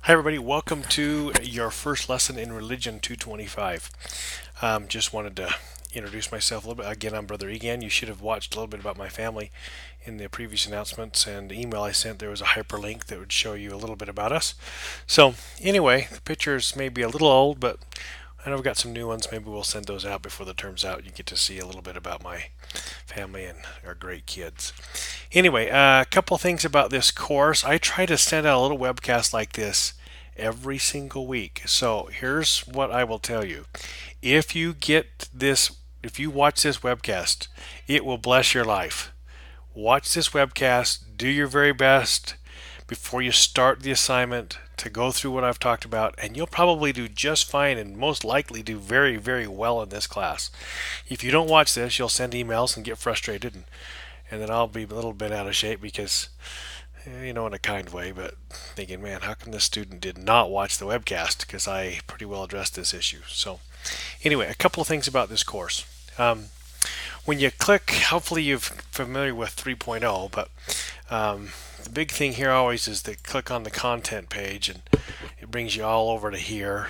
Hi everybody, welcome to your first lesson in Religion 225. Just wanted to introduce myself a little bit. Again, I'm Brother Egan. You should have watched a little bit about my family in the previous announcements and the email I sent. There was a hyperlink that would show you a little bit about us. So anyway, the pictures may be a little old, but I know we've got some new ones. Maybe we'll send those out before the term's out. You get to see a little bit about my family and our great kids. Anyway, a couple things about this course. I try to send out a little webcast like this every single week. So here's what I will tell you. If you get this, if you watch this webcast, it will bless your life. Watch this webcast, do your very best before you start the assignment to go through what I've talked about, and you'll probably do just fine and most likely do very, very well in this class. If you don't watch this, you'll send emails and get frustrated, and then I'll be a little bit out of shape because in a kind way, but thinking, man, how come this student did not watch the webcast? Because I pretty well addressed this issue. So, anyway, a couple of things about this course. When you click, hopefully you're familiar with 3.0, but the big thing here always is to click on the content page, and it brings you all over to here.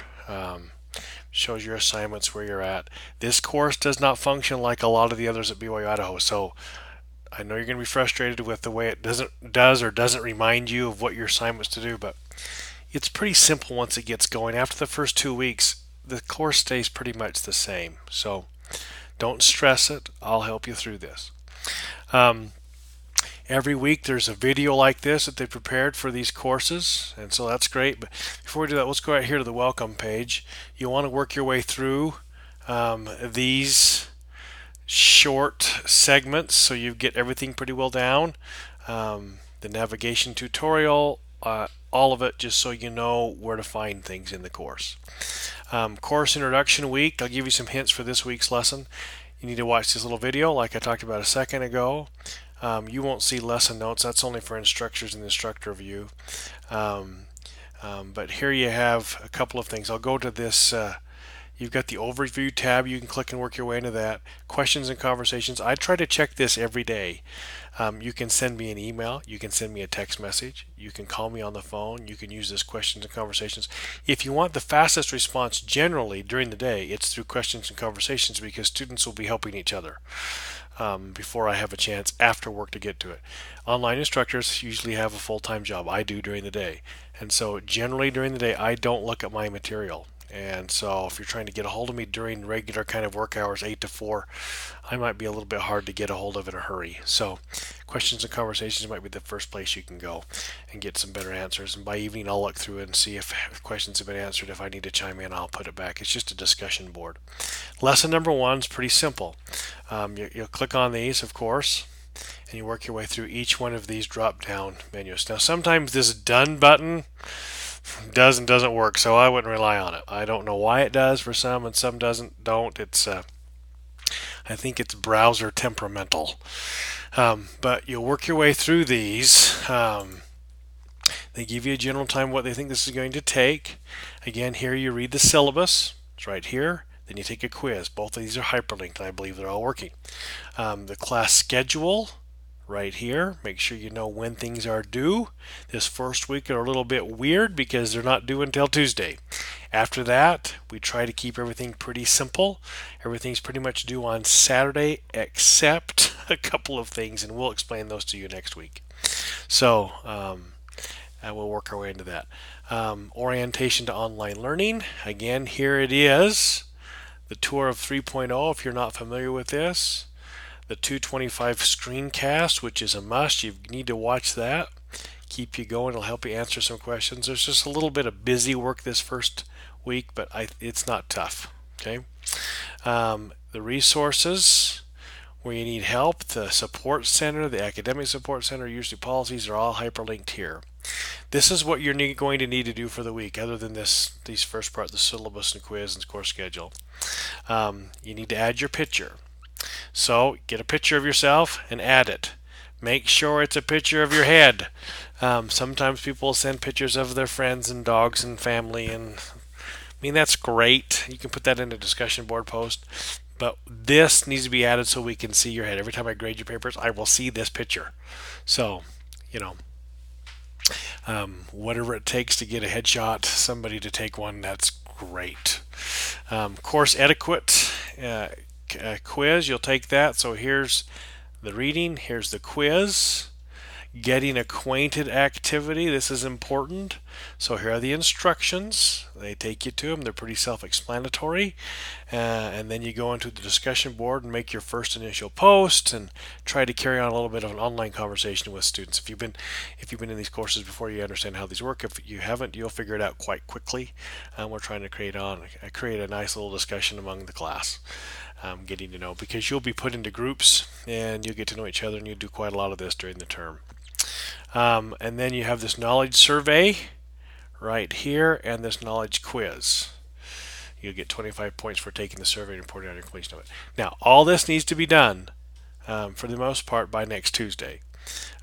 Shows your assignments where you're at. This course does not function like a lot of the others at BYU Idaho, so I know you're going to be frustrated with the way it doesn't remind you of what your assignment's to do, but it's pretty simple once it gets going. After the first 2 weeks, the course stays pretty much the same. So don't stress it. I'll help you through this. Every week there's a video like this that they prepared for these courses, and so that's great. But before we do that, let's go right here to the welcome page. You want to work your way through these short segments so you get everything pretty well down. The navigation tutorial, all of it, just so you know where to find things in the course. Course introduction week, I'll give you some hints for this week's lesson. You need to watch this little video like I talked about a second ago. You won't see lesson notes, that's only for instructors in the instructor view. But here you have a couple of things. I'll go to this. You've got the overview tab. You can click and work your way into that. Questions and conversations. I try to check this every day. You can send me an email. You can send me a text message. You can call me on the phone. You can use this questions and conversations. If you want the fastest response generally during the day, it's through questions and conversations because students will be helping each other before I have a chance after work to get to it. Online instructors usually have a full-time job. I do during the day. And so generally during the day, I don't look at my material. And so if you're trying to get a hold of me during regular kind of work hours, 8 to 4, I might be a little bit hard to get a hold of in a hurry. So questions and conversations might be the first place you can go and get some better answers. And by evening, I'll look through it and see if questions have been answered. If I need to chime in, I'll put it back. It's just a discussion board. Lesson number 1 is pretty simple. You'll click on these, of course, and you work your way through each one of these drop-down menus. Now, sometimes this done button doesn't work, so I wouldn't rely on it. I don't know why it does for some and some don't. It's I think it's browser temperamental. But you'll work your way through these. They give you a general time what they think this is going to take. Again, here you read the syllabus. It's right here. Then you take a quiz. Both of these are hyperlinked, and I believe they're all working. The class schedule right here. Make sure you know when things are due. This first week are a little bit weird because they're not due until Tuesday. After that, we try to keep everything pretty simple. Everything's pretty much due on Saturday except a couple of things, and we'll explain those to you next week. So, and we'll work our way into that. Orientation to online learning. Again, here it is. The tour of 3.0 if you're not familiar with this. The 225 screencast, which is a must. You need to watch that. Keep you going. It'll help you answer some questions. There's just a little bit of busy work this first week, but it's not tough. Okay. The resources where you need help, the support center, the academic support center, usually policies are all hyperlinked here. This is what you're going to need to do for the week, other than these first part, the syllabus and quiz and course schedule. You need to add your picture. So get a picture of yourself and add it. Make sure it's a picture of your head. Sometimes people send pictures of their friends and dogs and family, and I mean that's great. You can put that in a discussion board post, but this needs to be added so we can see your head. Every time I grade your papers, I will see this picture. So, Whatever it takes to get a headshot, somebody to take one, that's great. Course etiquette quiz, you'll take that. So here's the reading, here's the quiz. Getting acquainted activity, this is important. So here are the instructions. They take you to them. They're pretty self-explanatory. And then you go into the discussion board and make your first initial post and try to carry on a little bit of an online conversation with students. If you've been in these courses before, you understand how these work. If you haven't, you'll figure it out quite quickly. We're trying to create a nice little discussion among the class. Getting to know, because you'll be put into groups and you'll get to know each other, and you'll do quite a lot of this during the term. And then you have this knowledge survey right here and this knowledge quiz. You'll get 25 points for taking the survey and reporting on your completion of it. Now, all this needs to be done for the most part by next Tuesday.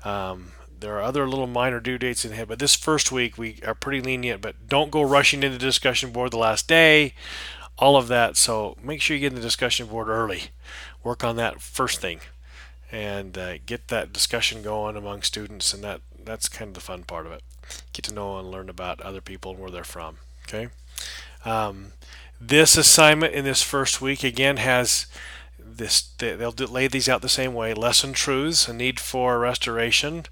There are other little minor due dates in here, but this first week we are pretty lenient, but don't go rushing into the discussion board the last day, all of that. So make sure you get in the discussion board early. Work on that first thing and get that discussion going among students, and that's kind of the fun part of it. Get to know and learn about other people and where they're from. Okay. This assignment in this first week again has this. They'll lay these out the same way: lesson truths, a need for restoration,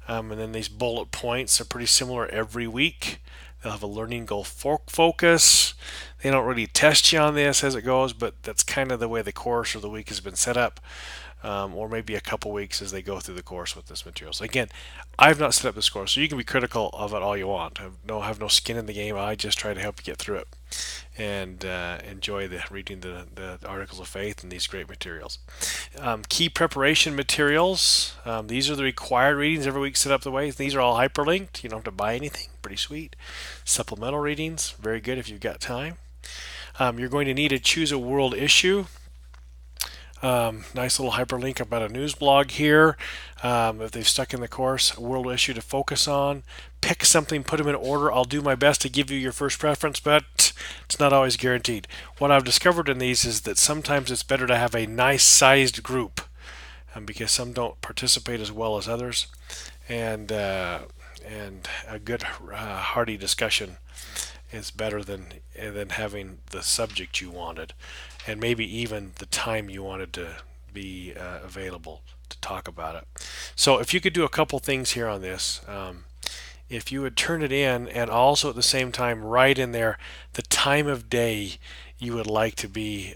and then these bullet points are pretty similar every week. They'll have a learning goal focus. They don't really test you on this as it goes, but that's kind of the way the course or the week has been set up. Or maybe a couple weeks as they go through the course with this material. So again, I've not set up this course, so you can be critical of it all you want. I have no skin in the game. I just try to help you get through it and enjoy reading the articles of faith and these great materials. Key preparation materials. These are the required readings every week set up the way. These are all hyperlinked. You don't have to buy anything. Pretty sweet. Supplemental readings. Very good if you've got time. You're going to need to choose a world issue. Nice little hyperlink about a news blog here. If they've stuck in the course, a world issue to focus on. Pick something, put them in order. I'll do my best to give you your first preference, but it's not always guaranteed. What I've discovered in these is that sometimes it's better to have a nice sized group, because some don't participate as well as others, and a good hearty discussion is better than having the subject you wanted, and maybe even the time you wanted to be available to talk about it. So if you could do a couple things here on this, if you would turn it in and also at the same time write in there the time of day you would like to be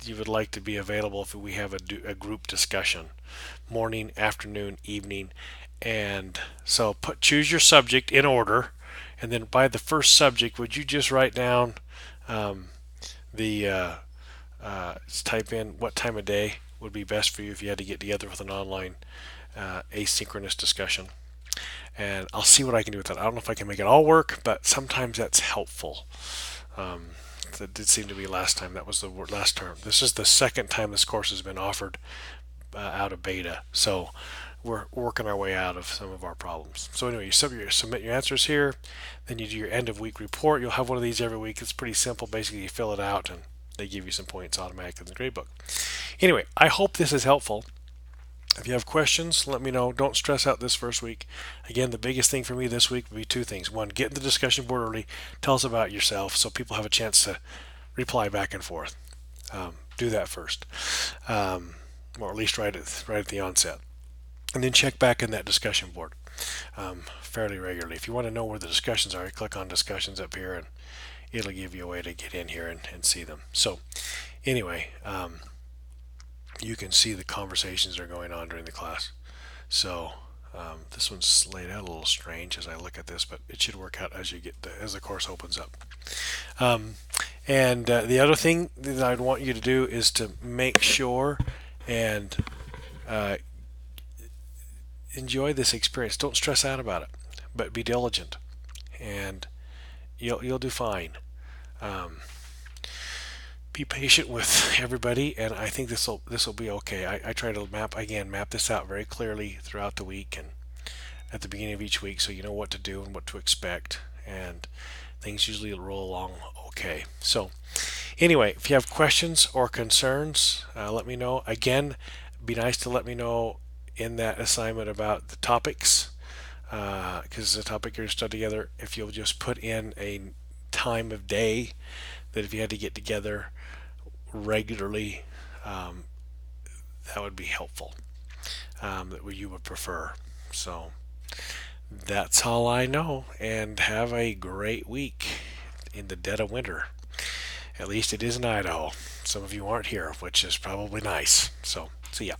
available if we have a group discussion, morning, afternoon, evening, and so choose your subject in order. And then by the first subject, would you just write down type in what time of day would be best for you if you had to get together with an online asynchronous discussion. And I'll see what I can do with that. I don't know if I can make it all work, but sometimes that's helpful. That did seem to be last time. That was the last term. This is the second time this course has been offered out of beta. So we're working our way out of some of our problems. So anyway, you submit your answers here, then you do your end of week report. You'll have one of these every week. It's pretty simple. Basically, you fill it out and they give you some points automatically in the gradebook. Anyway, I hope this is helpful. If you have questions, let me know. Don't stress out this first week. Again, the biggest thing for me this week would be two things. One, get in the discussion board early. Tell us about yourself so people have a chance to reply back and forth. Do that first, or at least right at the onset. And then check back in that discussion board fairly regularly. If you want to know where the discussions are, you click on discussions up here and it'll give you a way to get in here and see them. So anyway, you can see the conversations that are going on during the class. So this one's laid out a little strange as I look at this, but it should work out as the course opens up. And the other thing that I'd want you to do is to make sure and enjoy this experience. Don't stress out about it, but be diligent, and you'll do fine. Be patient with everybody, and I think this will be okay. I try to map this out very clearly throughout the week and at the beginning of each week, so you know what to do and what to expect, and things usually roll along okay. So anyway, if you have questions or concerns, let me know. Again, be nice to let me know in that assignment about the topics. because it's a topic you're studying together. If you'll just put in a time of day that if you had to get together regularly, um, that would be helpful. That you would prefer. So that's all I know. And have a great week in the dead of winter. At least it is in Idaho. Some of you aren't here, which is probably nice. So, see ya.